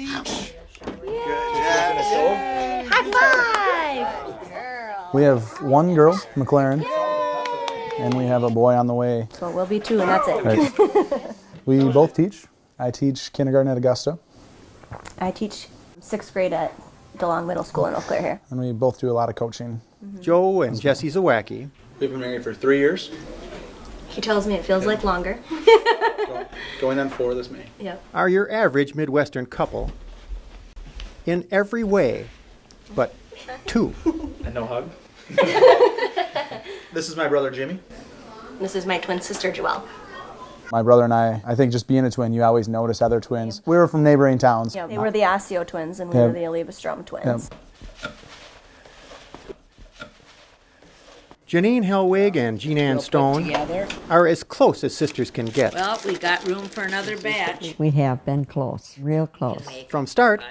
each. High five! We have one girl, McLaren, and we have a boy on the way. So we'll be two, and that's it. Right. We both teach. I teach kindergarten at Augusta. I teach 6th grade at DeLong Middle School in Eau Claire here. And we both do a lot of coaching. Joe and Jesse Zawacki. We've been married for 3 years. He tells me it feels like longer. Going on 4 this May. Yep. Are your average Midwestern couple in every way, but two. And no hug. This is my brother Jimmy. This is my twin sister Joelle. My brother and I think just being a twin, you always notice other twins. We were from neighboring towns. Yeah, they were the Asio twins, and we were the Olivestrom twins. Yep. Janine Helwig and Jean Ann Stone are as close as sisters can get. Well, we got room for another batch. We have been close, real close. From start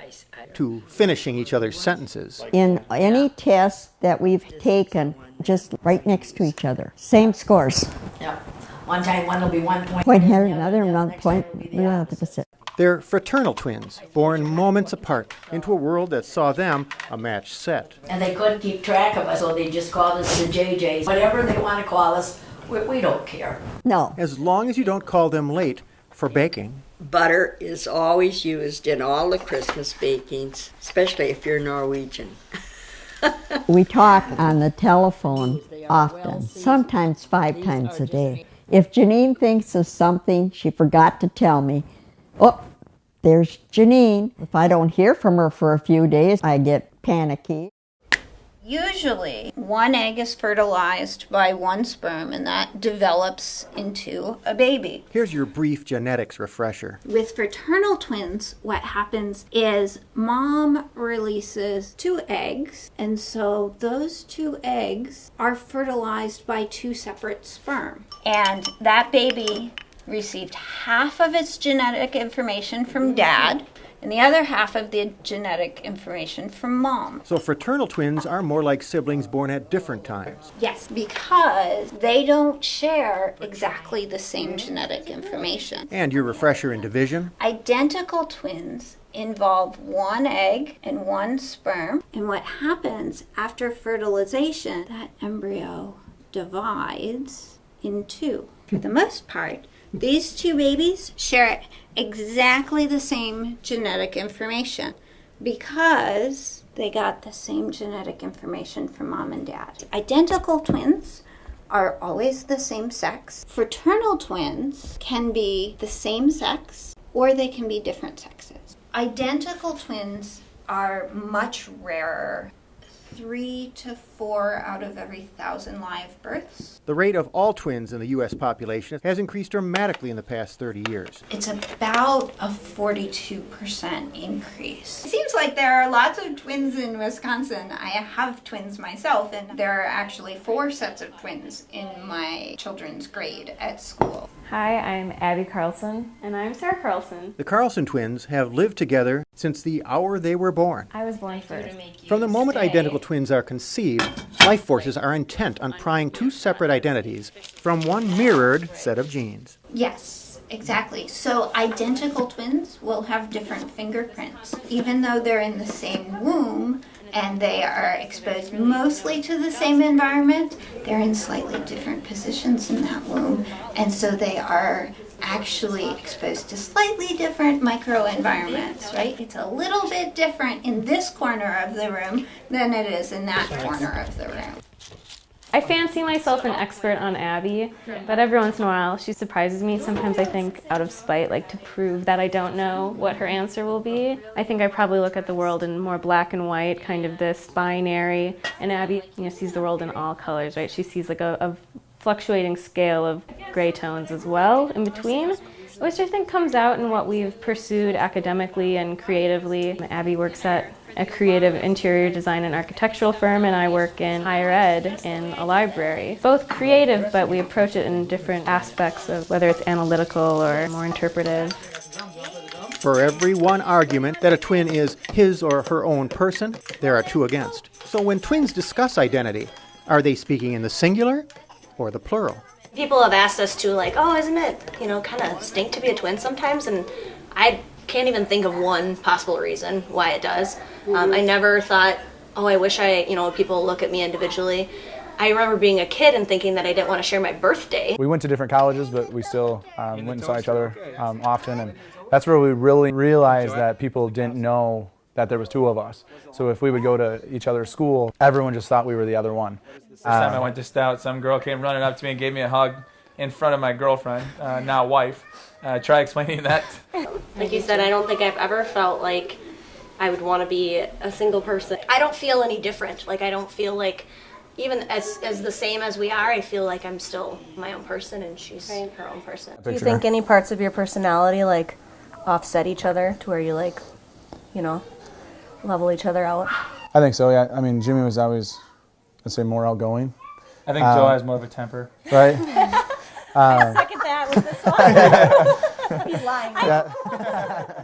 to finishing each other's sentences. In any test that we've taken, just right next to each other. Same scores. Yeah. One time one will be 1 point. Point here, another point. They're fraternal twins, born moments apart into a world that saw them a match set. And they couldn't keep track of us, so they just called us the JJs. Whatever they want to call us, we don't care. No. As long as you don't call them late for baking. Butter is always used in all the Christmas bakings, especially if you're Norwegian. We talk on the telephone often, sometimes 5 times a day. If Janine thinks of something she forgot to tell me, oh, there's Janine. If I don't hear from her for a few days, I get panicky. Usually, one egg is fertilized by one sperm, and that develops into a baby. Here's your brief genetics refresher. With fraternal twins, what happens is mom releases 2 eggs, and so those 2 eggs are fertilized by 2 separate sperm. And that baby received half of its genetic information from dad, and the other half of the genetic information from mom. So fraternal twins are more like siblings born at different times. Yes, because they don't share exactly the same genetic information. And your refresher in division? Identical twins involve 1 egg and 1 sperm. And what happens after fertilization, that embryo divides in 2. For the most part, these 2 babies share exactly the same genetic information because they got the same genetic information from mom and dad. Identical twins are always the same sex. Fraternal twins can be the same sex or they can be different sexes. Identical twins are much rarer. 3 to 4 out of every 1,000 live births. The rate of all twins in the U.S. population has increased dramatically in the past 30 years. It's about a 42% increase. It seems like there are lots of twins in Wisconsin. I have twins myself, and there are actually 4 sets of twins in my children's grade at school. Hi, I'm Abby Carlson. And I'm Sarah Carlson. The Carlson twins have lived together since the hour they were born. I was born first. From the moment identical twins are conceived, life forces are intent on prying 2 separate identities from one mirrored set of genes. Yes, exactly. So identical twins will have different fingerprints. Even though they're in the same womb and they are exposed mostly to the same environment, they're in slightly different positions in that womb. And so they are actually exposed to slightly different microenvironments, right? It's a little bit different in this corner of the room than it is in that corner of the room. I fancy myself an expert on Abby, but every once in a while she surprises me. Sometimes I think out of spite, like to prove that I don't know what her answer will be. I think I probably look at the world in more black and white, kind of this binary, and Abby, sees the world in all colors, right? She sees like a fluctuating scale of gray tones as well in between, which I think comes out in what we've pursued academically and creatively. Abby works at a creative interior design and architectural firm, and I work in higher ed in a library. Both creative, but we approach it in different aspects of whether it's analytical or more interpretive. For every one argument that a twin is his or her own person, there are 2 against. So when twins discuss identity, are they speaking in the singular or the plural? People have asked us to, like, oh, isn't it, kind of stink to be a twin sometimes? And I can't even think of one possible reason why it does. I never thought, oh, I wish people look at me individually. I remember being a kid and thinking that I didn't want to share my birthday. We went to different colleges, but we still went and saw each other often, and that's where we really realized that people didn't know that there was two of us. So if we would go to each other's school, everyone just thought we were the other one. First time I went to Stout, some girl came running up to me and gave me a hug in front of my girlfriend, now wife. Try explaining that. Like you said, I don't think I've ever felt like I would want to be a single person. I don't feel any different. Like, I don't feel like, even as the same as we are, I feel like I'm still my own person and she's her own person. Do you think any parts of your personality like offset each other to where you like, level each other out? I think so, yeah. I mean, Jimmy was always, let's say, more outgoing. I think Joe has more of a temper. Right? I second that with this one. He's lying. Yeah.